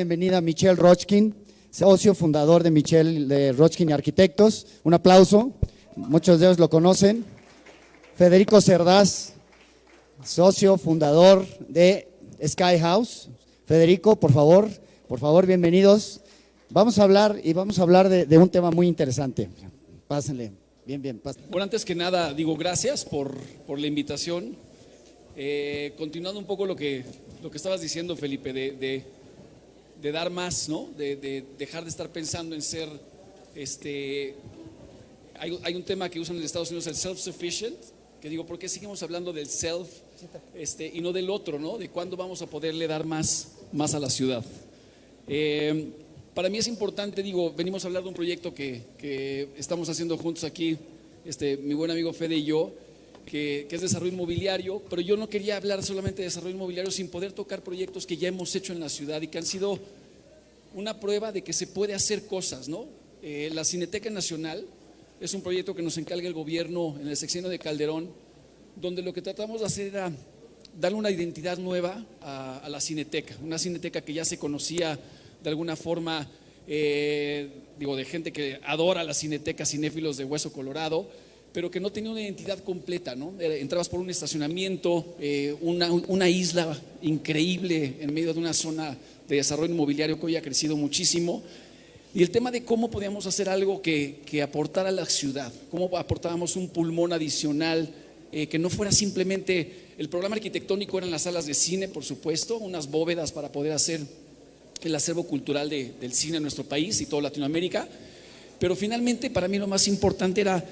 bienvenida a Michelle Rochkin, socio fundador de Michelle Rochkin y Arquitectos. Un aplauso, muchos de ellos lo conocen. Federico Cerdás, socio fundador de Sky House. Federico, por favor, bienvenidos. Vamos a hablar de un tema muy interesante. Pásenle, bien. Pásenle. Bueno, antes que nada, digo gracias por la invitación. Continuando un poco lo que estabas diciendo, Felipe, de dar más, ¿no? De dejar de estar pensando en ser, hay un tema que usan en Estados Unidos, el self-sufficient, que digo, ¿por qué seguimos hablando del self y no del otro, ¿no? De cuándo vamos a poderle dar más a la ciudad. Para mí es importante, digo, venimos a hablar de un proyecto que estamos haciendo juntos aquí, mi buen amigo Fede y yo, que es desarrollo inmobiliario, pero yo no quería hablar solamente de desarrollo inmobiliario sin poder tocar proyectos que ya hemos hecho en la ciudad y que han sido una prueba de que se puede hacer cosas, ¿no? La Cineteca Nacional es un proyecto que nos encarga el gobierno en el sexenio de Calderón, donde lo que tratamos de hacer era darle una identidad nueva a la Cineteca, una Cineteca que ya se conocía de alguna forma, de gente que adora la Cineteca, cinéfilos de Hueso Colorado, pero que no tenía una identidad completa, ¿no? Entrabas por un estacionamiento, una isla increíble en medio de una zona de desarrollo inmobiliario que hoy ha crecido muchísimo, y el tema de cómo podíamos hacer algo que aportara a la ciudad, cómo aportábamos un pulmón adicional, que no fuera simplemente el programa arquitectónico, eran las salas de cine, por supuesto, unas bóvedas para poder hacer el acervo cultural del cine en nuestro país y toda Latinoamérica, pero finalmente para mí lo más importante era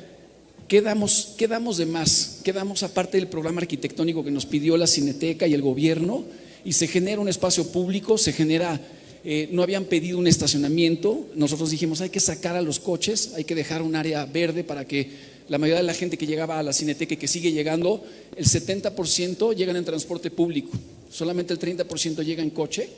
¿qué damos de más? ¿Qué damos aparte del programa arquitectónico que nos pidió la Cineteca y el gobierno? Y se genera un espacio público, no habían pedido un estacionamiento, nosotros dijimos hay que sacar a los coches, hay que dejar un área verde para que la mayoría de la gente que llegaba a la Cineteca y que sigue llegando, el 70% llegan en transporte público, solamente el 30% llega en coche.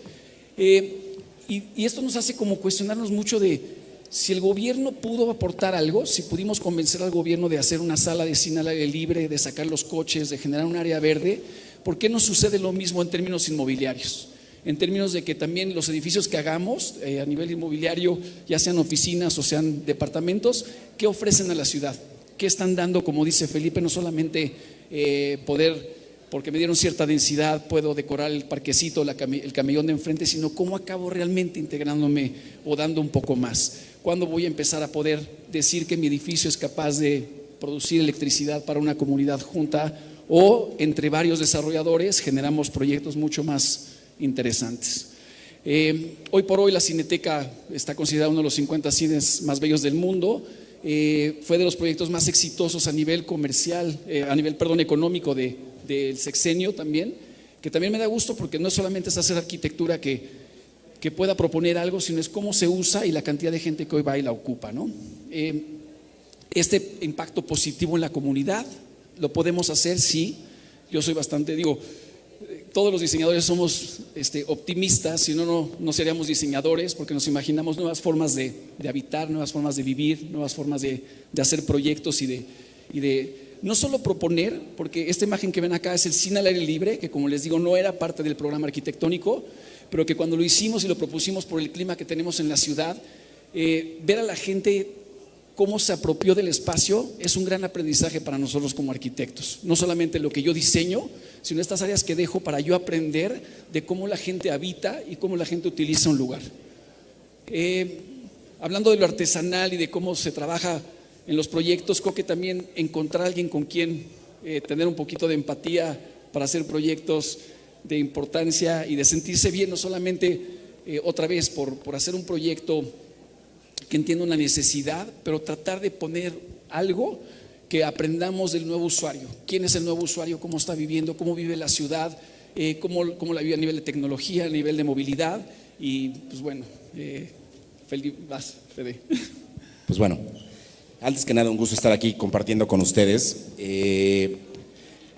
Y esto nos hace como cuestionarnos mucho de si el gobierno pudo aportar algo, si pudimos convencer al gobierno de hacer una sala de cine al aire libre, de sacar los coches, de generar un área verde, ¿por qué no sucede lo mismo en términos inmobiliarios? En términos de que también los edificios que hagamos a nivel inmobiliario, ya sean oficinas o sean departamentos, ¿qué ofrecen a la ciudad? ¿Qué están dando? Como dice Felipe, no solamente poder, porque me dieron cierta densidad, puedo decorar el parquecito, el camellón de enfrente, sino cómo acabo realmente integrándome o dando un poco más. ¿Cuándo voy a empezar a poder decir que mi edificio es capaz de producir electricidad para una comunidad junta o entre varios desarrolladores generamos proyectos mucho más interesantes? Hoy por hoy la Cineteca está considerada uno de los 50 cines más bellos del mundo. Fue de los proyectos más exitosos a nivel comercial, económico del sexenio también, que también me da gusto porque no solamente es hacer arquitectura que pueda proponer algo, sino es cómo se usa y la cantidad de gente que hoy va y la ocupa, ¿no? Este impacto positivo en la comunidad lo podemos hacer, sí. Yo soy bastante, todos los diseñadores somos optimistas, si no seríamos diseñadores, porque nos imaginamos nuevas formas de habitar, nuevas formas de vivir, nuevas formas de hacer proyectos y de no solo proponer, porque esta imagen que ven acá es el cine al aire libre, que como les digo no era parte del programa arquitectónico, pero que cuando lo hicimos y lo propusimos por el clima que tenemos en la ciudad, ver a la gente cómo se apropió del espacio es un gran aprendizaje para nosotros como arquitectos. No solamente lo que yo diseño, sino estas áreas que dejo para yo aprender de cómo la gente habita y cómo la gente utiliza un lugar. Hablando de lo artesanal y de cómo se trabaja en los proyectos, creo que también encontrar a alguien con quien tener un poquito de empatía para hacer proyectos de importancia y de sentirse bien, no solamente otra vez por hacer un proyecto que entienda una necesidad, pero tratar de poner algo que aprendamos del nuevo usuario. ¿Quién es el nuevo usuario? ¿Cómo está viviendo? ¿Cómo vive la ciudad? ¿Cómo la vive a nivel de tecnología, a nivel de movilidad? Y pues bueno, Felipe, vas, Fede. Pues bueno, antes que nada un gusto estar aquí compartiendo con ustedes.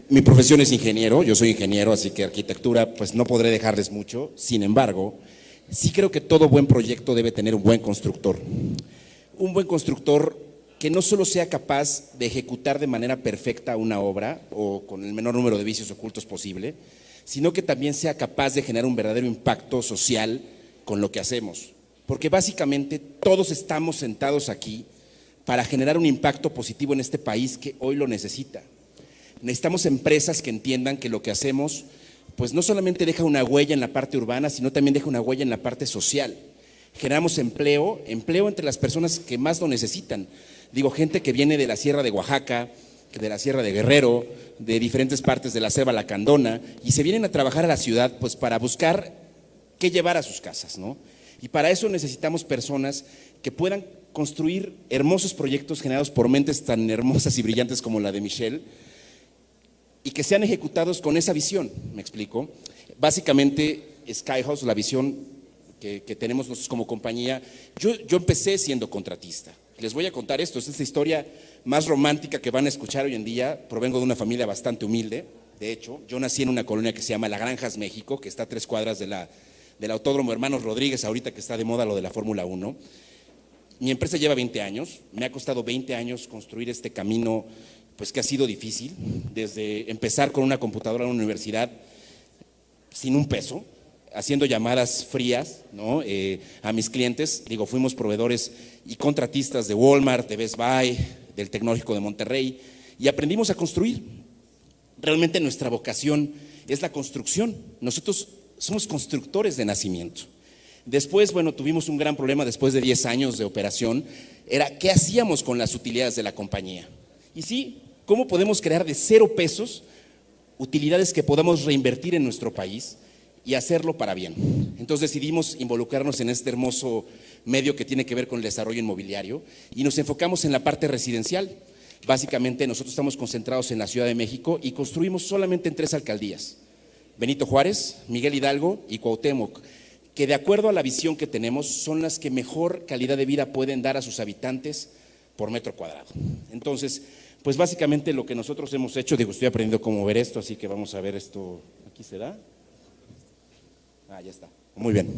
Mi profesión es ingeniero, yo soy ingeniero, así que arquitectura pues no podré dejarles mucho. Sin embargo, sí creo que todo buen proyecto debe tener un buen constructor. Un buen constructor que no solo sea capaz de ejecutar de manera perfecta una obra o con el menor número de vicios ocultos posible, sino que también sea capaz de generar un verdadero impacto social con lo que hacemos, porque básicamente todos estamos sentados aquí para generar un impacto positivo en este país que hoy lo necesita. Necesitamos empresas que entiendan que lo que hacemos pues no solamente deja una huella en la parte urbana, sino también deja una huella en la parte social. Generamos empleo entre las personas que más lo necesitan. Digo, gente que viene de la Sierra de Oaxaca, de la Sierra de Guerrero, de diferentes partes de la Selva Lacandona, y se vienen a trabajar a la ciudad pues para buscar qué llevar a sus casas, ¿no? Y para eso necesitamos personas que puedan construir hermosos proyectos generados por mentes tan hermosas y brillantes como la de Michelle, y que sean ejecutados con esa visión, ¿me explico? Básicamente, Skyhouse, la visión que tenemos nosotros como compañía, yo empecé siendo contratista. Les voy a contar esto, esta es la historia más romántica que van a escuchar hoy en día. Provengo de una familia bastante humilde. De hecho, yo nací en una colonia que se llama La Granjas, México, que está a 3 cuadras del Autódromo Hermanos Rodríguez, ahorita que está de moda lo de la Fórmula 1. Mi empresa lleva 20 años, me ha costado 20 años construir este camino, pues que ha sido difícil, desde empezar con una computadora en una universidad sin un peso, haciendo llamadas frías, ¿no? A mis clientes. Digo, fuimos proveedores y contratistas de Walmart, de Best Buy, del Tecnológico de Monterrey, y aprendimos a construir. Realmente nuestra vocación es la construcción. Nosotros somos constructores de nacimiento. Después, bueno, tuvimos un gran problema después de 10 años de operación, era qué hacíamos con las utilidades de la compañía. Y sí, ¿cómo podemos crear de 0 pesos utilidades que podamos reinvertir en nuestro país y hacerlo para bien? Entonces decidimos involucrarnos en este hermoso medio que tiene que ver con el desarrollo inmobiliario y nos enfocamos en la parte residencial. Básicamente nosotros estamos concentrados en la Ciudad de México y construimos solamente en 3 alcaldías: Benito Juárez, Miguel Hidalgo y Cuauhtémoc, que de acuerdo a la visión que tenemos son las que mejor calidad de vida pueden dar a sus habitantes por metro cuadrado. Entonces, pues básicamente lo que nosotros hemos hecho, digo, estoy aprendiendo cómo ver esto, así que vamos a ver esto. ¿Aquí se da? Ah, ya está. Muy bien.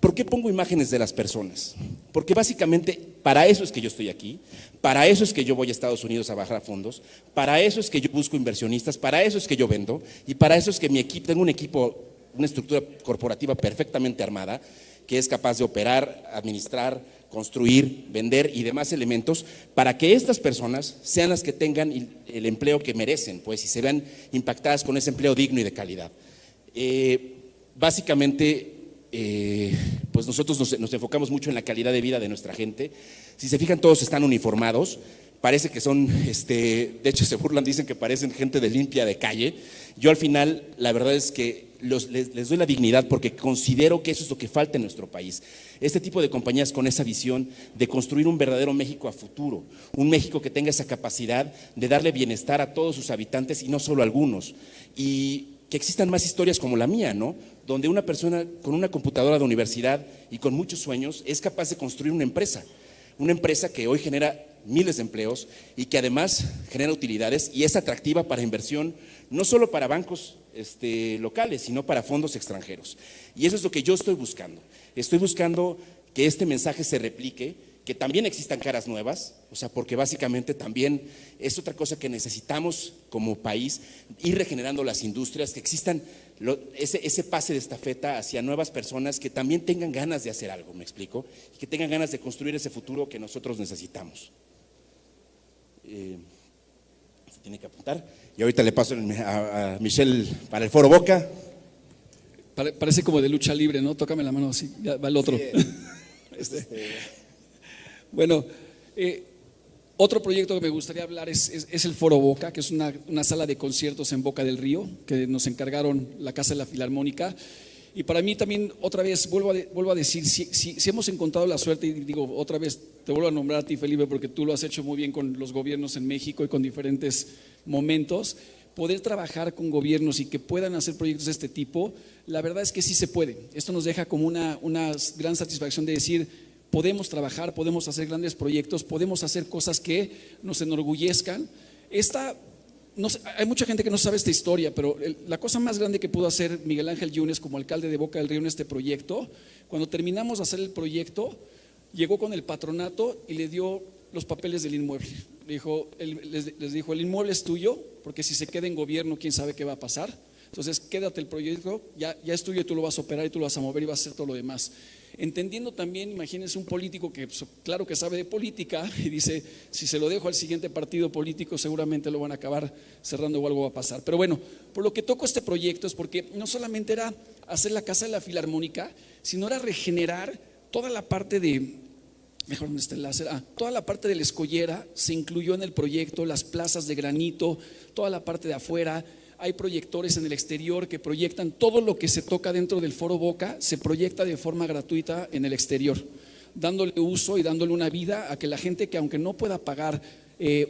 ¿Por qué pongo imágenes de las personas? Porque básicamente para eso es que yo estoy aquí, para eso es que yo voy a Estados Unidos a bajar fondos, para eso es que yo busco inversionistas, para eso es que yo vendo y para eso es que mi equipo, tengo un equipo, una estructura corporativa perfectamente armada que es capaz de operar, administrar, construir, vender y demás elementos para que estas personas sean las que tengan el empleo que merecen, pues, y se vean impactadas con ese empleo digno y de calidad. Básicamente, pues nosotros nos enfocamos mucho en la calidad de vida de nuestra gente. Si se fijan, todos están uniformados, parece que son, de hecho se burlan, dicen que parecen gente de limpia de calle. Yo al final, la verdad es que les doy la dignidad porque considero que eso es lo que falta en nuestro país. Este tipo de compañías con esa visión de construir un verdadero México a futuro, un México que tenga esa capacidad de darle bienestar a todos sus habitantes y no solo a algunos. Y que existan más historias como la mía, ¿no? Donde una persona con una computadora de universidad y con muchos sueños es capaz de construir una empresa que hoy genera miles de empleos y que además genera utilidades y es atractiva para inversión, no solo para bancos locales, sino para fondos extranjeros. Y eso es lo que yo estoy buscando. Estoy buscando que este mensaje se replique, que también existan caras nuevas, o sea, porque básicamente también es otra cosa que necesitamos como país, ir regenerando las industrias, que existan ese pase de estafeta hacia nuevas personas que también tengan ganas de hacer algo, ¿me explico? Y que tengan ganas de construir ese futuro que nosotros necesitamos. Se tiene que apuntar. Y ahorita le paso a Michelle para el Foro Boca. Parece como de lucha libre, ¿no? Tócame la mano así, ya va el otro. Sí, Bueno, otro proyecto que me gustaría hablar es el Foro Boca, que es una sala de conciertos en Boca del Río, que nos encargaron la Casa de la Filarmónica. Y para mí también, otra vez, vuelvo a decir, si hemos encontrado la suerte, y digo, otra vez, te vuelvo a nombrar a ti, Felipe, porque tú lo has hecho muy bien con los gobiernos en México y con diferentes momentos, poder trabajar con gobiernos y que puedan hacer proyectos de este tipo, la verdad es que sí se puede. Esto nos deja como una gran satisfacción de decir, podemos trabajar, podemos hacer grandes proyectos, podemos hacer cosas que nos enorgullezcan. No sé, hay mucha gente que no sabe esta historia, pero la cosa más grande que pudo hacer Miguel Ángel Yunes como alcalde de Boca del Río en este proyecto, cuando terminamos de hacer el proyecto, llegó con el patronato y le dio los papeles del inmueble. Les dijo, el inmueble es tuyo, porque si se queda en gobierno, quién sabe qué va a pasar. Entonces, quédate el proyecto, ya es tuyo y tú lo vas a operar y tú lo vas a mover y vas a hacer todo lo demás. Entendiendo también, imagínense un político que pues, claro que sabe de política y dice, si se lo dejo al siguiente partido político seguramente lo van a acabar cerrando o algo va a pasar. Pero bueno, por lo que toco este proyecto es porque no solamente era hacer la Casa de la Filarmónica, sino era regenerar toda la parte de, mejor este láser, toda la parte de la escollera se incluyó en el proyecto, las plazas de granito, toda la parte de afuera. Hay proyectores en el exterior que proyectan todo lo que se toca dentro del Foro Boca, se proyecta de forma gratuita en el exterior, dándole uso y dándole una vida a que la gente que aunque no pueda pagar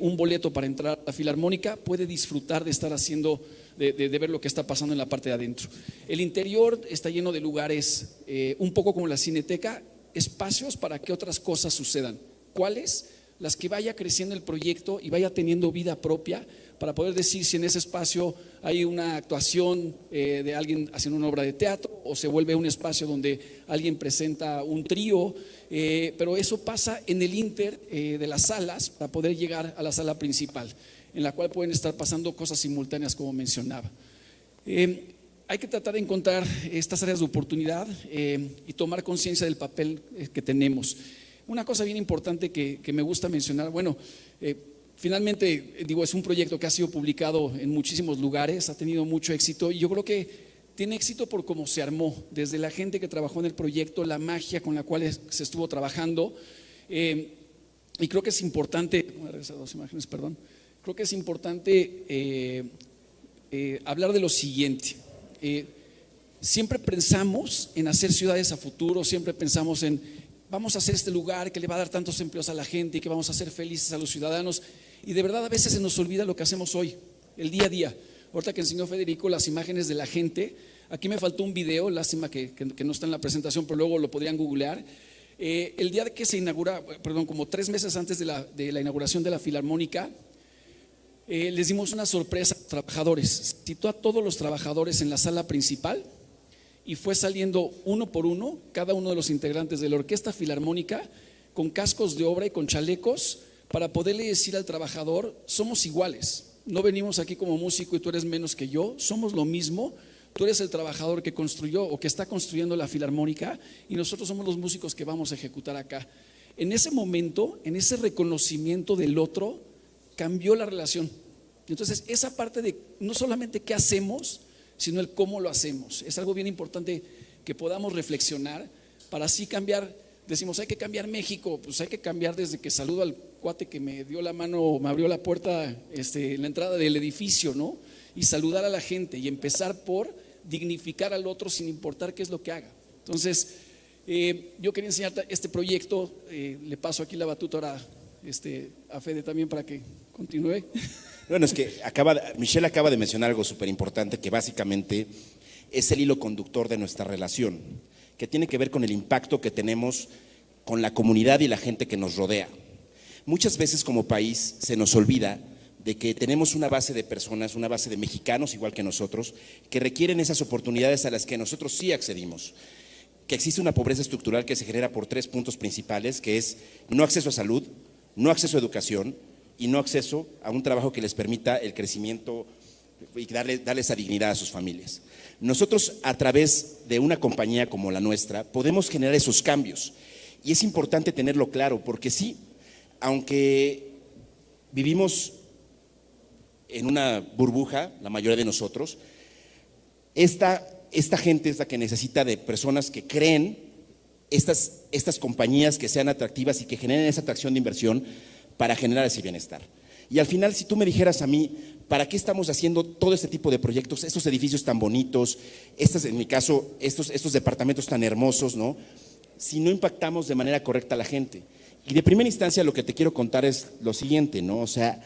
un boleto para entrar a la Filarmónica, puede disfrutar de estar haciendo, de ver lo que está pasando en la parte de adentro. El interior está lleno de lugares, un poco como la Cineteca, espacios para que otras cosas sucedan. ¿Cuáles? Las que vaya creciendo el proyecto y vaya teniendo vida propia, para poder decir si en ese espacio hay una actuación de alguien haciendo una obra de teatro o se vuelve un espacio donde alguien presenta un trío, pero eso pasa en el inter de las salas para poder llegar a la sala principal, en la cual pueden estar pasando cosas simultáneas como mencionaba. Hay que tratar de encontrar estas áreas de oportunidad y tomar conciencia del papel que tenemos. Una cosa bien importante que me gusta mencionar, bueno, finalmente, digo, es un proyecto que ha sido publicado en muchísimos lugares, ha tenido mucho éxito y yo creo que tiene éxito por cómo se armó, desde la gente que trabajó en el proyecto, la magia con la cual se estuvo trabajando. Y creo que es importante, voy a regresar 2 imágenes, perdón. Creo que es importante hablar de lo siguiente. Siempre pensamos en hacer ciudades a futuro, siempre pensamos en vamos a hacer este lugar que le va a dar tantos empleos a la gente y que vamos a hacer felices a los ciudadanos. Y de verdad a veces se nos olvida lo que hacemos hoy, el día a día. Ahorita que enseñó Federico las imágenes de la gente, aquí me faltó un video, lástima que no está en la presentación, pero luego lo podrían googlear. El día que se inaugura, perdón, como 3 meses antes de la inauguración de la Filarmónica, les dimos una sorpresa a los trabajadores. Citó a todos los trabajadores en la sala principal y fue saliendo uno por uno cada uno de los integrantes de la Orquesta Filarmónica con cascos de obra y con chalecos para poderle decir al trabajador, somos iguales, no venimos aquí como músico y tú eres menos que yo, somos lo mismo, tú eres el trabajador que construyó o que está construyendo la Filarmónica y nosotros somos los músicos que vamos a ejecutar acá. En ese momento, en ese reconocimiento del otro, cambió la relación. Entonces esa parte de no solamente qué hacemos, sino el cómo lo hacemos, es algo bien importante que podamos reflexionar para así cambiar. Decimos hay que cambiar México, pues hay que cambiar desde que saludo al cuate que me dio la mano, me abrió la puerta en la entrada del edificio, ¿no? Y saludar a la gente y empezar por dignificar al otro sin importar qué es lo que haga. Entonces yo quería enseñarte este proyecto, le paso aquí la batuta ahora a Fede también para que continúe. Bueno, es que Michelle acaba de mencionar algo súper importante que básicamente es el hilo conductor de nuestra relación, que tiene que ver con el impacto que tenemos con la comunidad y la gente que nos rodea. Muchas veces como país se nos olvida de que tenemos una base de personas, una base de mexicanos igual que nosotros, que requieren esas oportunidades a las que nosotros sí accedimos. Que existe una pobreza estructural que se genera por 3 puntos principales, que es no acceso a salud, no acceso a educación y no acceso a un trabajo que les permita el crecimiento y darle esa dignidad a sus familias. Nosotros a través de una compañía como la nuestra podemos generar esos cambios y es importante tenerlo claro porque sí, aunque vivimos en una burbuja, la mayoría de nosotros, esta gente es la que necesita de personas que creen estas compañías que sean atractivas y que generen esa atracción de inversión para generar ese bienestar. Y al final, si tú me dijeras a mí, ¿para qué estamos haciendo todo este tipo de proyectos, estos edificios tan bonitos, en mi caso, estos departamentos tan hermosos, ¿no? Si no impactamos de manera correcta a la gente? Y de primera instancia lo que te quiero contar es lo siguiente, ¿no? O sea,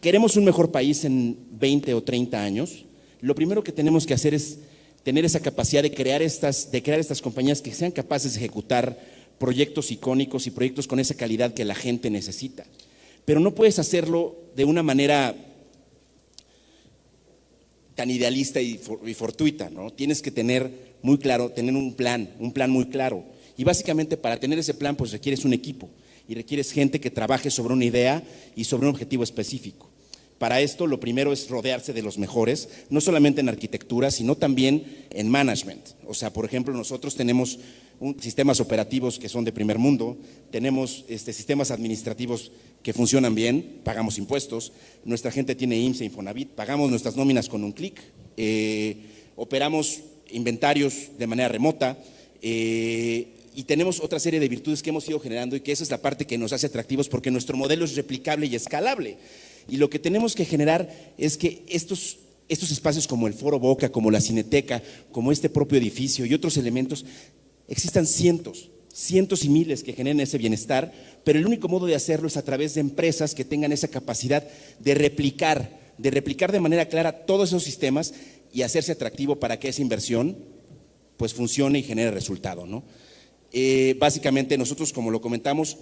queremos un mejor país en 20 o 30 años. Lo primero que tenemos que hacer es tener esa capacidad de crear estas compañías que sean capaces de ejecutar proyectos icónicos y proyectos con esa calidad que la gente necesita. Pero no puedes hacerlo de una manera tan idealista y fortuita, ¿no? Tienes que tener muy claro, tener un plan muy claro. Y básicamente para tener ese plan pues requieres un equipo y requieres gente que trabaje sobre una idea y sobre un objetivo específico. Para esto, lo primero es rodearse de los mejores, no solamente en arquitectura, sino también en management. O sea, por ejemplo, nosotros tenemos sistemas operativos que son de primer mundo, tenemos sistemas administrativos que funcionan bien, pagamos impuestos, nuestra gente tiene IMSS e Infonavit, pagamos nuestras nóminas con un clic, operamos inventarios de manera remota, y tenemos otra serie de virtudes que hemos ido generando, y que esa es la parte que nos hace atractivos, porque nuestro modelo es replicable y escalable. Y lo que tenemos que generar es que estos espacios como el Foro Boca, como la Cineteca, como este propio edificio y otros elementos, existan cientos y miles que generen ese bienestar, pero el único modo de hacerlo es a través de empresas que tengan esa capacidad de replicar de manera clara todos esos sistemas y hacerse atractivo para que esa inversión pues funcione y genere resultado, ¿no? Básicamente nosotros, como lo comentamos,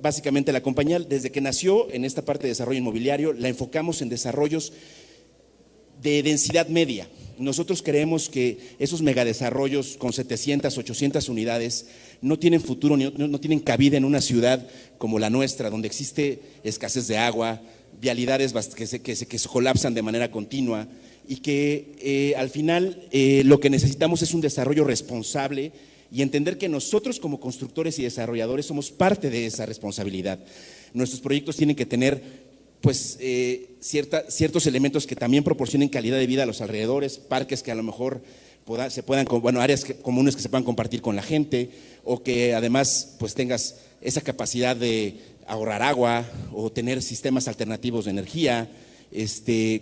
básicamente la compañía desde que nació en esta parte de desarrollo inmobiliario la enfocamos en desarrollos de densidad media. Nosotros creemos que esos megadesarrollos con 700, 800 unidades no tienen futuro, no tienen cabida en una ciudad como la nuestra, donde existe escasez de agua, vialidades que se colapsan de manera continua, y que al final lo que necesitamos es un desarrollo responsable, y entender que nosotros como constructores y desarrolladores somos parte de esa responsabilidad. Nuestros proyectos tienen que tener pues ciertos elementos que también proporcionen calidad de vida a los alrededores, parques que a lo mejor áreas comunes que se puedan compartir con la gente, o que además pues tengas esa capacidad de ahorrar agua o tener sistemas alternativos de energía,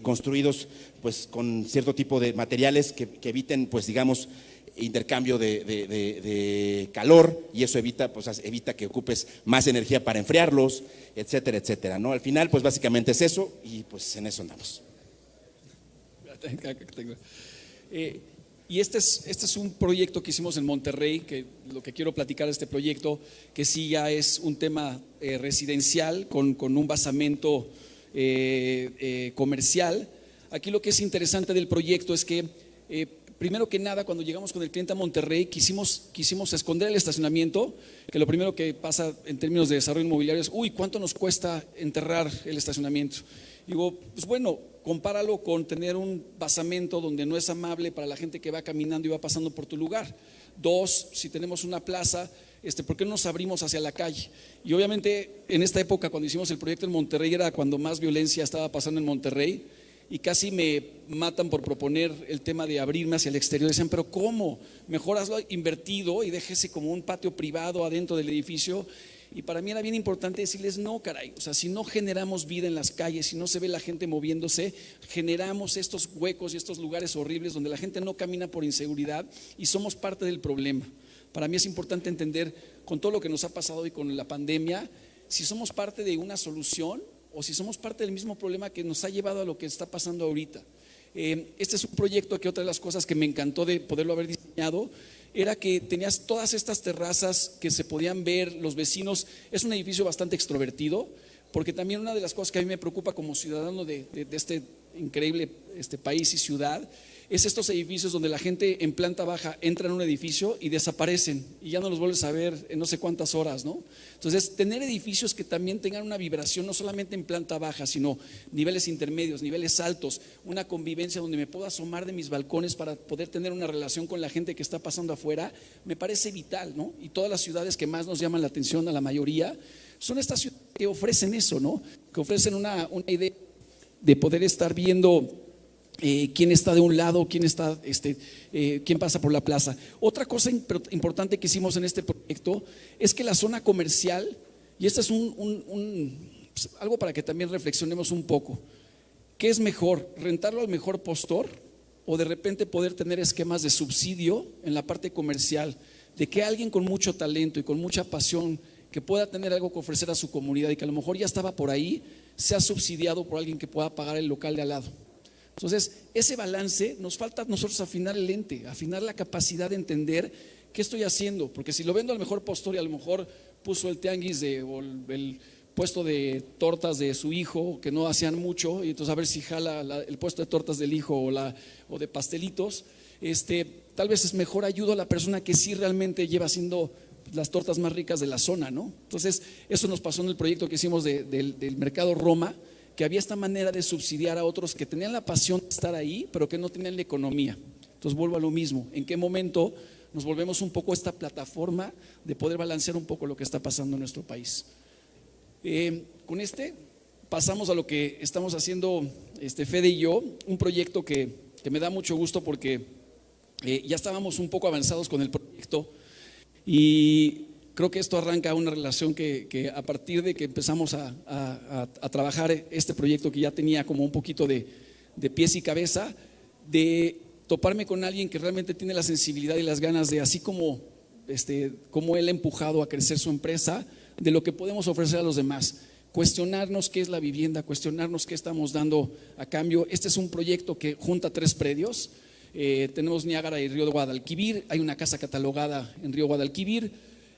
construidos pues con cierto tipo de materiales que eviten pues digamos intercambio de calor, y eso evita que ocupes más energía para enfriarlos, etcétera, etcétera, ¿no? Al final pues básicamente es eso, y pues en eso andamos. Y este es un proyecto que hicimos en Monterrey, que lo que quiero platicar de este proyecto, que sí ya es un tema residencial con un basamento comercial. Aquí lo que es interesante del proyecto es que primero que nada, cuando llegamos con el cliente a Monterrey, quisimos esconder el estacionamiento, que lo primero que pasa en términos de desarrollo inmobiliario es, ¿cuánto nos cuesta enterrar el estacionamiento? Digo, pues bueno, compáralo con tener un basamento donde no es amable para la gente que va caminando y va pasando por tu lugar. Dos, si tenemos una plaza, ¿por qué no nos abrimos hacia la calle? Y obviamente en esta época, cuando hicimos el proyecto en Monterrey, era cuando más violencia estaba pasando en Monterrey, y casi me matan por proponer el tema de abrirme hacia el exterior. Decían, pero ¿cómo? Mejor hazlo invertido y déjese como un patio privado adentro del edificio. Y para mí era bien importante decirles, no, caray, o sea, si no generamos vida en las calles, si no se ve la gente moviéndose, generamos estos huecos y estos lugares horribles donde la gente no camina por inseguridad, y somos parte del problema. Para mí es importante entender, con todo lo que nos ha pasado hoy con la pandemia, si somos parte de una solución o si somos parte del mismo problema que nos ha llevado a lo que está pasando ahorita. Este es un proyecto que otra de las cosas que me encantó de poderlo haber diseñado era que tenías todas estas terrazas que se podían ver, los vecinos. Es un edificio bastante extrovertido, porque también una de las cosas que a mí me preocupa como ciudadano de este increíble país y ciudad es estos edificios donde la gente en planta baja entra en un edificio y desaparecen y ya no los vuelves a ver en no sé cuántas horas, ¿no? Entonces, tener edificios que también tengan una vibración no solamente en planta baja, sino niveles intermedios, niveles altos, una convivencia donde me puedo asomar de mis balcones para poder tener una relación con la gente que está pasando afuera, me parece vital, ¿no? Y todas las ciudades que más nos llaman la atención, a la mayoría, son estas ciudades que ofrecen eso, ¿no? Que ofrecen una idea de poder estar viendo quién está de un lado, quién pasa por la plaza. Otra cosa importante que hicimos en este proyecto es que la zona comercial, y esto es algo para que también reflexionemos un poco, ¿qué es mejor? ¿Rentarlo al mejor postor o de repente poder tener esquemas de subsidio en la parte comercial? De que alguien con mucho talento y con mucha pasión que pueda tener algo que ofrecer a su comunidad y que a lo mejor ya estaba por ahí, sea subsidiado por alguien que pueda pagar el local de al lado. Entonces, ese balance nos falta a nosotros afinar el lente, afinar la capacidad de entender qué estoy haciendo, porque si lo vendo al mejor postor y a lo mejor puso el tianguis o el puesto de tortas de su hijo, que no hacían mucho, y entonces a ver si jala el puesto de tortas del hijo o de pastelitos, tal vez es mejor ayudo a la persona que sí realmente lleva haciendo las tortas más ricas de la zona, ¿no? Entonces, eso nos pasó en el proyecto que hicimos del Mercado Roma, que había esta manera de subsidiar a otros que tenían la pasión de estar ahí, pero que no tenían la economía. Entonces vuelvo a lo mismo, ¿en qué momento nos volvemos un poco esta plataforma de poder balancear un poco lo que está pasando en nuestro país? Con pasamos a lo que estamos haciendo Fede y yo, un proyecto que me da mucho gusto porque ya estábamos un poco avanzados con el proyecto y creo que esto arranca una relación que a partir de que empezamos a trabajar este proyecto, que ya tenía como un poquito de pies y cabeza, de toparme con alguien que realmente tiene la sensibilidad y las ganas de, así como él ha empujado a crecer su empresa, de lo que podemos ofrecer a los demás, cuestionarnos qué es la vivienda, cuestionarnos qué estamos dando a cambio. Este es un proyecto que junta 3 predios, tenemos Niágara y Río de Guadalquivir, hay una casa catalogada en Río Guadalquivir,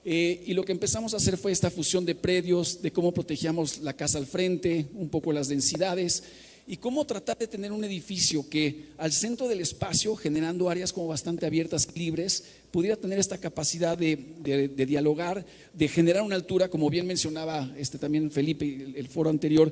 y lo que empezamos a hacer fue esta fusión de predios, de cómo protegíamos la casa al frente, un poco las densidades, y cómo tratar de tener un edificio que al centro del espacio, generando áreas como bastante abiertas, libres, pudiera tener esta capacidad de dialogar, de generar una altura, como bien mencionaba también Felipe, el foro anterior,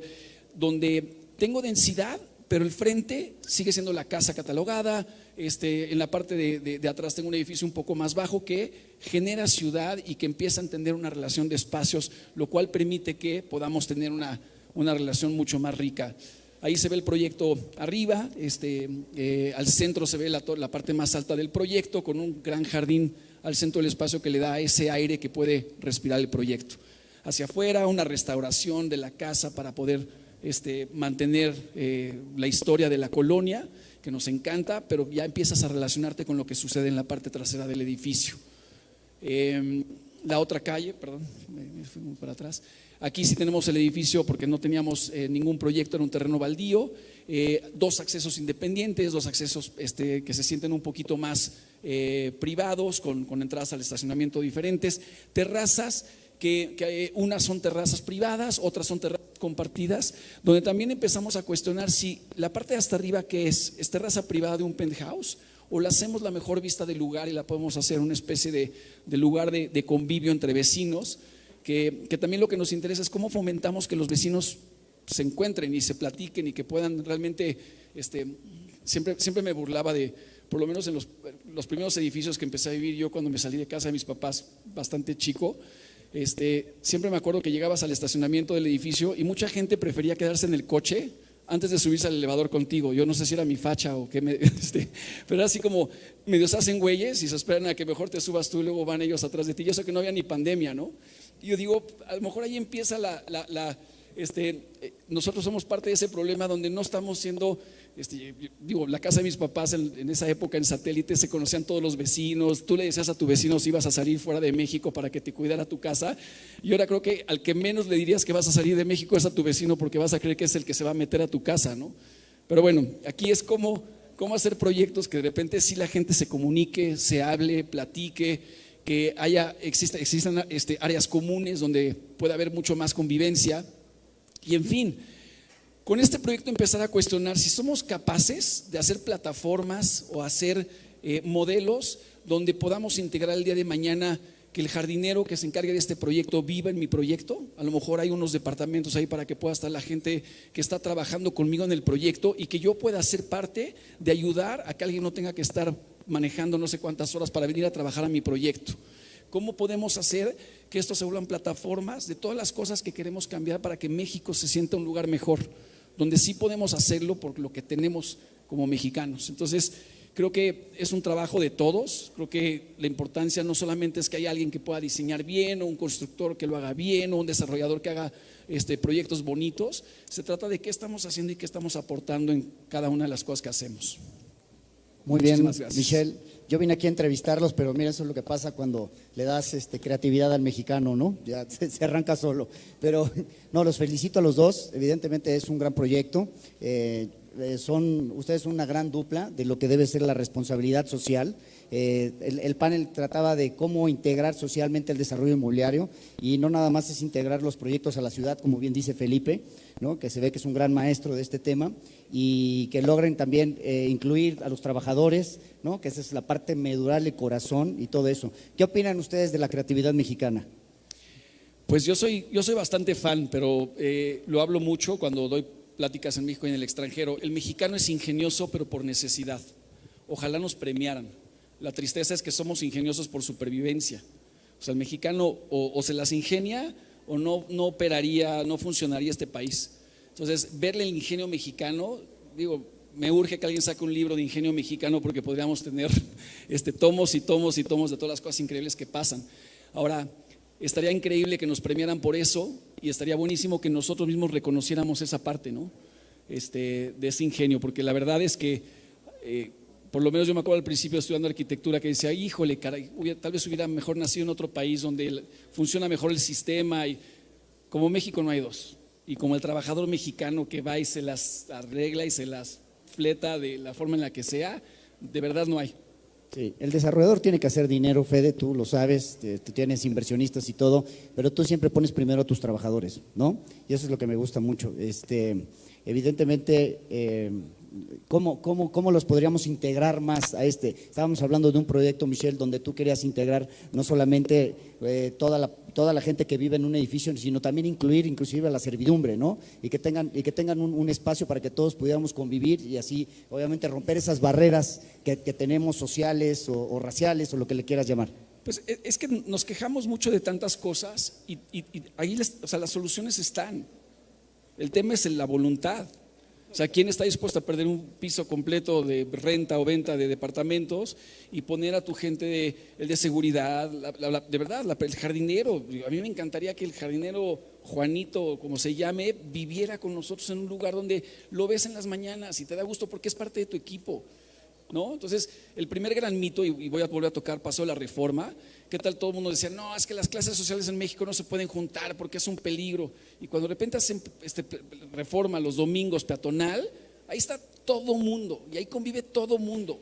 donde tengo densidad, pero el frente sigue siendo la casa catalogada. En la parte de atrás tengo un edificio un poco más bajo que genera ciudad y que empieza a entender una relación de espacios, lo cual permite que podamos tener una relación mucho más rica. Ahí se ve el proyecto arriba, al centro se ve la parte más alta del proyecto, con un gran jardín al centro del espacio que le da ese aire que puede respirar el proyecto. Hacia afuera, una restauración de la casa para poder mantener la historia de la colonia, que nos encanta, pero ya empiezas a relacionarte con lo que sucede en la parte trasera del edificio. La otra calle, perdón, me fui muy para atrás. Aquí sí tenemos el edificio porque no teníamos ningún proyecto, era un terreno baldío, 2 accesos independientes, 2 accesos que se sienten un poquito más privados, con entradas al estacionamiento diferentes, terrazas que unas son terrazas privadas, otras son terrazas compartidas, donde también empezamos a cuestionar si la parte de hasta arriba, que es terraza privada de un penthouse, o la hacemos la mejor vista del lugar y la podemos hacer una especie de lugar de convivio entre vecinos, que también lo que nos interesa es cómo fomentamos que los vecinos se encuentren y se platiquen y que puedan realmente, siempre me burlaba de, por lo menos en los primeros edificios que empecé a vivir yo cuando me salí de casa de mis papás bastante chico, siempre me acuerdo que llegabas al estacionamiento del edificio y mucha gente prefería quedarse en el coche antes de subirse al elevador contigo. Yo no sé si era mi facha o qué, pero era así como medio se hacen güeyes y se esperan a que mejor te subas tú y luego van ellos atrás de ti. Yo sé que no había ni pandemia, ¿no? Y yo digo, a lo mejor ahí empieza nosotros somos parte de ese problema donde no estamos siendo, la casa de mis papás en esa época en satélite se conocían todos los vecinos, tú le decías a tu vecino si ibas a salir fuera de México para que te cuidara tu casa, y ahora creo que al que menos le dirías que vas a salir de México es a tu vecino porque vas a creer que es el que se va a meter a tu casa, ¿no? Pero bueno, aquí es cómo hacer proyectos que de repente sí la gente se comunique, se hable, platique, que existan áreas comunes donde pueda haber mucho más convivencia. Y en fin, con este proyecto empezar a cuestionar si somos capaces de hacer plataformas o hacer modelos donde podamos integrar el día de mañana que el jardinero que se encargue de este proyecto viva en mi proyecto. A lo mejor hay unos departamentos ahí para que pueda estar la gente que está trabajando conmigo en el proyecto y que yo pueda ser parte de ayudar a que alguien no tenga que estar manejando no sé cuántas horas para venir a trabajar a mi proyecto. ¿Cómo podemos hacer que esto se vuelvan plataformas de todas las cosas que queremos cambiar para que México se sienta un lugar mejor, donde sí podemos hacerlo por lo que tenemos como mexicanos? Entonces, creo que es un trabajo de todos. Creo que la importancia no solamente es que haya alguien que pueda diseñar bien, o un constructor que lo haga bien, o un desarrollador que haga proyectos bonitos. Se trata de qué estamos haciendo y qué estamos aportando en cada una de las cosas que hacemos. Muy bien, Michelle. Yo vine aquí a entrevistarlos, pero mira, eso es lo que pasa cuando le das creatividad al mexicano, ¿no? Ya se arranca solo. Pero no, los felicito a los dos. Evidentemente es un gran proyecto. Ustedes son una gran dupla de lo que debe ser la responsabilidad social. El panel trataba de cómo integrar socialmente el desarrollo inmobiliario, y no nada más es integrar los proyectos a la ciudad, como bien dice Felipe, ¿no? Que se ve que es un gran maestro de este tema, y que logren también incluir a los trabajadores, ¿no? Que esa es la parte medular, el corazón y todo eso. ¿Qué opinan ustedes de la creatividad mexicana? Pues yo soy bastante fan, pero lo hablo mucho cuando doy pláticas en México y en el extranjero. El mexicano es ingenioso, pero por necesidad. Ojalá nos premiaran. La tristeza es que somos ingeniosos por supervivencia. O sea, el mexicano o se las ingenia o no operaría, no funcionaría este país. Entonces, verle el ingenio mexicano, digo, me urge que alguien saque un libro de ingenio mexicano porque podríamos tener tomos y tomos y tomos de todas las cosas increíbles que pasan. Ahora, estaría increíble que nos premiaran por eso y estaría buenísimo que nosotros mismos reconociéramos esa parte, ¿no? De ese ingenio, porque la verdad es que por lo menos yo me acuerdo al principio estudiando arquitectura que decía, híjole, caray, tal vez hubiera mejor nacido en otro país donde funciona mejor el sistema, y como México no hay dos, y como el trabajador mexicano que va y se las arregla y se las fleta de la forma en la que sea, de verdad no hay. Sí, el desarrollador tiene que hacer dinero, Fede, tú lo sabes, tú tienes inversionistas y todo, pero tú siempre pones primero a tus trabajadores, ¿no? Y eso es lo que me gusta mucho. Evidentemente, ¿cómo los podríamos integrar más a Estábamos hablando de un proyecto, Michelle, donde tú querías integrar no solamente toda la gente que vive en un edificio, sino también incluir inclusive a la servidumbre, ¿no? Y que tengan un espacio para que todos pudiéramos convivir y así, obviamente, romper esas barreras que tenemos sociales o raciales o lo que le quieras llamar. Pues es que nos quejamos mucho de tantas cosas y ahí o sea, las soluciones están. El tema es la voluntad. O sea, ¿quién está dispuesto a perder un piso completo de renta o venta de departamentos y poner a tu gente el de seguridad, de verdad, el jardinero? A mí me encantaría que el jardinero Juanito, como se llame, viviera con nosotros en un lugar donde lo ves en las mañanas y te da gusto porque es parte de tu equipo, ¿no? Entonces, el primer gran mito, y voy a volver a tocar, pasó la reforma. ¿Qué tal? Todo el mundo decía, no, es que las clases sociales en México no se pueden juntar porque es un peligro. Y cuando de repente hacen reforma los domingos peatonal, ahí está todo mundo y ahí convive todo mundo.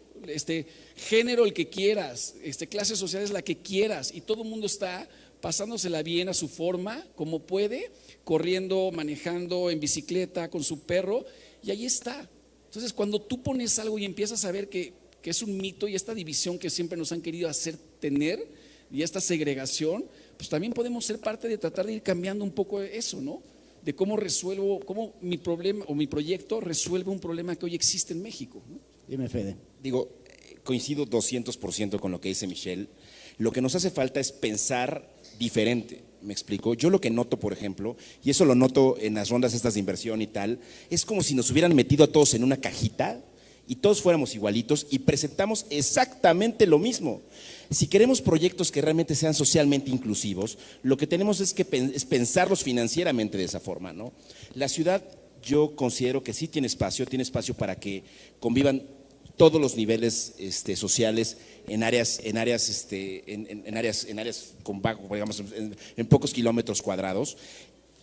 Género el que quieras, clase social es la que quieras y todo el mundo está pasándosela bien a su forma, como puede, corriendo, manejando, en bicicleta, con su perro, y ahí está. Entonces, cuando tú pones algo y empiezas a ver que es un mito y esta división que siempre nos han querido hacer tener y esta segregación, pues también podemos ser parte de tratar de ir cambiando un poco eso, ¿no? De cómo mi problema o mi proyecto resuelve un problema que hoy existe en México, ¿no? Dime, Fede. Digo, coincido 200% con lo que dice Michelle. Lo que nos hace falta es pensar diferente. ¿Me explico? Yo lo que noto, por ejemplo, y eso lo noto en las rondas estas de inversión y tal, es como si nos hubieran metido a todos en una cajita y todos fuéramos igualitos y presentamos exactamente lo mismo. Si queremos proyectos que realmente sean socialmente inclusivos, lo que tenemos es pensarlos financieramente de esa forma, ¿no? La ciudad, yo considero que sí tiene espacio para que convivan todos los niveles sociales en áreas con bajo, digamos, en pocos kilómetros cuadrados.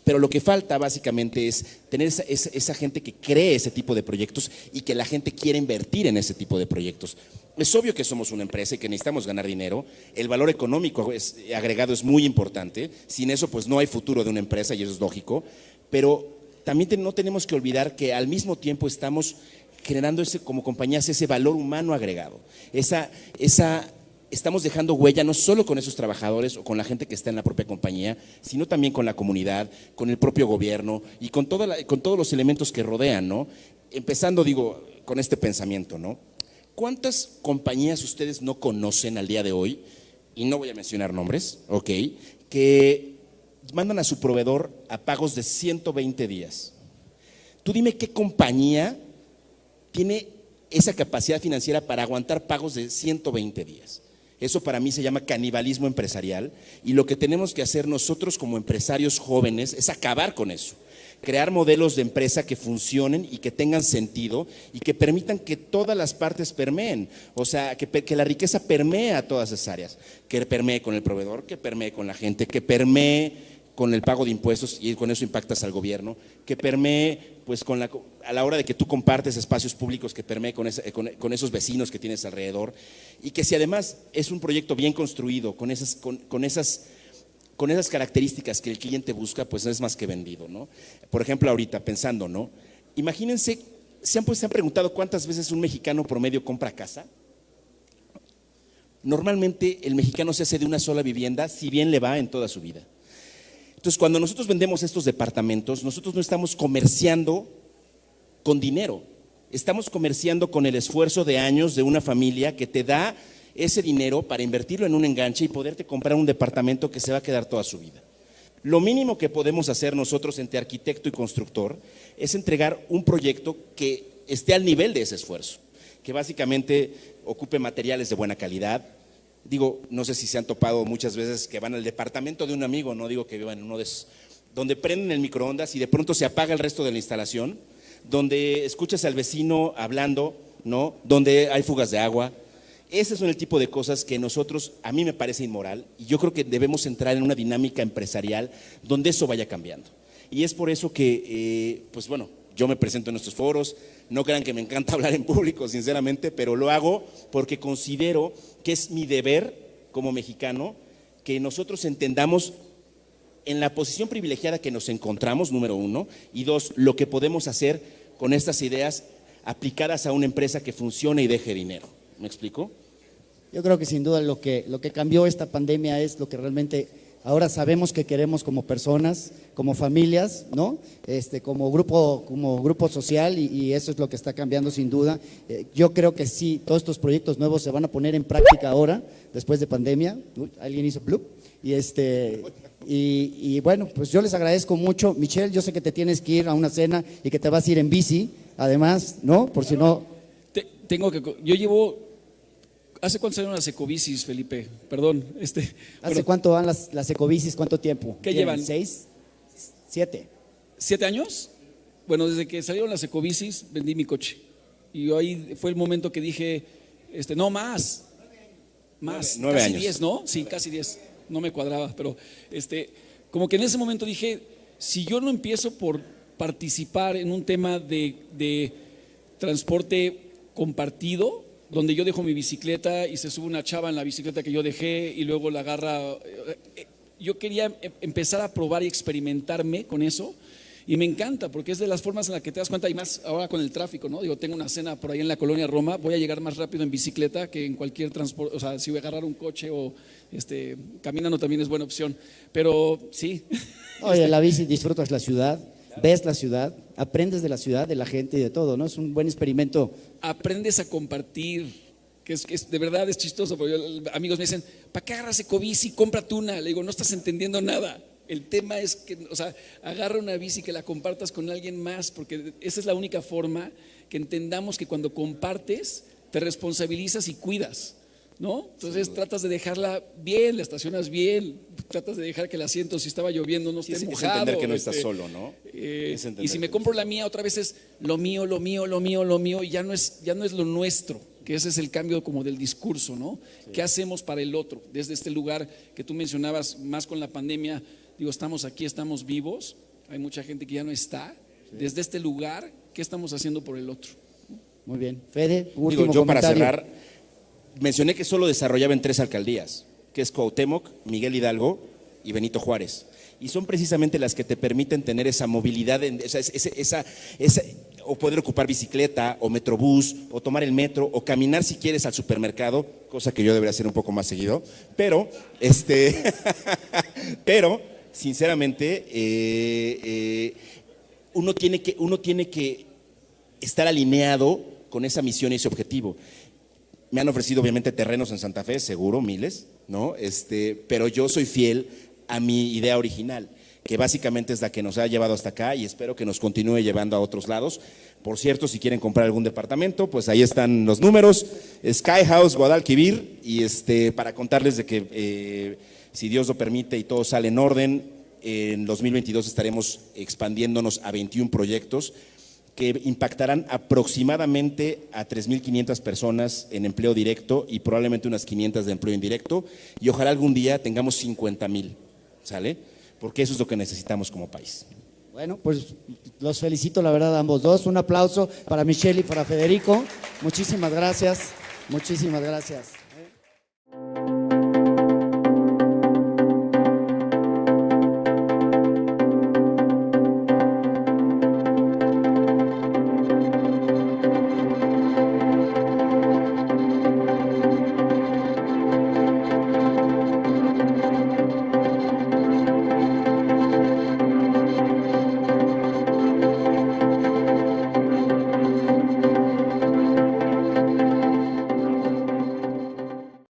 Pero lo que falta básicamente es tener esa gente que cree ese tipo de proyectos y que la gente quiera invertir en ese tipo de proyectos. Es obvio que somos una empresa y que necesitamos ganar dinero. El valor económico agregado es muy importante. Sin eso, pues no hay futuro de una empresa y eso es lógico. Pero también no tenemos que olvidar que al mismo tiempo estamos generando como compañías ese valor humano agregado. Estamos dejando huella no solo con esos trabajadores o con la gente que está en la propia compañía, sino también con la comunidad, con el propio gobierno y con todos los elementos que rodean, ¿no? Empezando, digo, con este pensamiento, ¿no? ¿Cuántas compañías ustedes no conocen al día de hoy, y no voy a mencionar nombres, ok, que mandan a su proveedor a pagos de 120 días? Tú dime qué compañía tiene esa capacidad financiera para aguantar pagos de 120 días. Eso para mí se llama canibalismo empresarial y lo que tenemos que hacer nosotros como empresarios jóvenes es acabar con eso. Crear modelos de empresa que funcionen y que tengan sentido y que permitan que todas las partes permeen, o sea, que la riqueza permee a todas esas áreas, que permee con el proveedor, que permee con la gente, que permee con el pago de impuestos y con eso impactas al gobierno, que permee pues a la hora de que tú compartes espacios públicos, que permee con esos vecinos que tienes alrededor y que si además es un proyecto bien construido con esas características que el cliente busca, pues no es más que vendido, ¿no? Por ejemplo, ahorita pensando, ¿no? Imagínense, ¿se han preguntado cuántas veces un mexicano promedio compra casa? Normalmente el mexicano se hace de una sola vivienda, si bien le va en toda su vida. Entonces, cuando nosotros vendemos estos departamentos, nosotros no estamos comerciando con dinero. Estamos comerciando con el esfuerzo de años de una familia que te da ese dinero para invertirlo en un enganche y poderte comprar un departamento que se va a quedar toda su vida. Lo mínimo que podemos hacer nosotros entre arquitecto y constructor es entregar un proyecto que esté al nivel de ese esfuerzo, que básicamente ocupe materiales de buena calidad. Digo, no sé si se han topado muchas veces que van al departamento de un amigo, no digo que vivan en uno de esos, donde prenden el microondas y de pronto se apaga el resto de la instalación, donde escuchas al vecino hablando, ¿no? Donde hay fugas de agua. Ese son el tipo de cosas que nosotros, a mí me parece inmoral, y yo creo que debemos entrar en una dinámica empresarial donde eso vaya cambiando. Y es por eso que, pues bueno, yo me presento en estos foros, no crean que me encanta hablar en público, sinceramente, pero lo hago porque considero que es mi deber como mexicano que nosotros entendamos en la posición privilegiada que nos encontramos, número uno, y dos, lo que podemos hacer con estas ideas aplicadas a una empresa que funcione y deje dinero. ¿Me explico? Yo creo que sin duda lo que cambió esta pandemia es lo que realmente ahora sabemos que queremos como personas, como familias, ¿no? Como grupo social y eso es lo que está cambiando sin duda. Yo creo que sí, todos estos proyectos nuevos se van a poner en práctica ahora, después de pandemia. Uy, alguien hizo plup. Y bueno, pues yo les agradezco mucho. Michelle, yo sé que te tienes que ir a una cena y que te vas a ir en bici, además, ¿no? Por si no… Yo llevo… ¿Hace cuánto salieron las ecobicis, Felipe? Perdón. ¿Hace cuánto van las ecobicis? ¿Cuánto tiempo? ¿Qué llevan? ¿6? ¿7? ¿7 años? Bueno, desde que salieron las ecobicis vendí mi coche. Y ahí fue el momento que dije, no, más. 9 casi años. 10, ¿no? Sí, casi 10. No me cuadraba, pero como que en ese momento dije, si yo no empiezo por participar en un tema de transporte compartido, donde yo dejo mi bicicleta y se sube una chava en la bicicleta que yo dejé y luego la agarra. Yo quería empezar a probar y experimentarme con eso y me encanta porque es de las formas en las que te das cuenta y más ahora con el tráfico, ¿no? Digo, tengo una cena por ahí en la colonia Roma, voy a llegar más rápido en bicicleta que en cualquier transporte, o sea, si voy a agarrar un coche o caminando también es buena opción, pero sí. Oye, la bici disfrutas la ciudad, ves la ciudad, aprendes de la ciudad, de la gente y de todo, ¿no? Es un buen experimento. Aprendes a compartir, que de verdad es chistoso, porque amigos me dicen, ¿para qué agarras ecobici? Cómprate una. Le digo, no estás entendiendo nada. El tema es que, o sea, agarra una bici que la compartas con alguien más, porque esa es la única forma que entendamos que cuando compartes, te responsabilizas y cuidas, ¿no? Entonces tratas de dejarla bien, la estacionas bien, tratas de dejar que el asiento, si estaba lloviendo, no esté Es mojado. entender que no estás solo, ¿no? Y si me compro la mía, otra vez es lo mío, y ya no es lo nuestro, que ese es el cambio como del discurso, ¿no? Sí. ¿Qué hacemos para el otro? Desde este lugar que tú mencionabas, más con la pandemia, digo, estamos aquí, estamos vivos, hay mucha gente que ya no está. Sí. Desde este lugar, ¿qué estamos haciendo por el otro? Muy bien. Fede, último yo comentario. Para cerrar, mencioné que solo desarrollaba en 3 alcaldías, que es Cuauhtémoc, Miguel Hidalgo y Benito Juárez. Y son precisamente las que te permiten tener esa movilidad, o poder ocupar bicicleta, o metrobús, o tomar el metro, o caminar si quieres al supermercado, cosa que yo debería hacer un poco más seguido, pero, pero sinceramente, uno tiene que estar alineado con esa misión y ese objetivo. Me han ofrecido obviamente terrenos en Santa Fe, seguro, miles, ¿no? Pero yo soy fiel a mi idea original, que básicamente es la que nos ha llevado hasta acá y espero que nos continúe llevando a otros lados. Por cierto, si quieren comprar algún departamento, pues ahí están los números, Sky House, Guadalquivir, y para contarles de que si Dios lo permite y todo sale en orden, en 2022 estaremos expandiéndonos a 21 proyectos que impactarán aproximadamente a 3,500 personas en empleo directo y probablemente unas 500 de empleo indirecto, y ojalá algún día tengamos 50,000, ¿sale? Porque eso es lo que necesitamos como país. Bueno, pues los felicito la verdad a ambos dos. Un aplauso para Michelle y para Federico. Muchísimas gracias. Muchísimas gracias.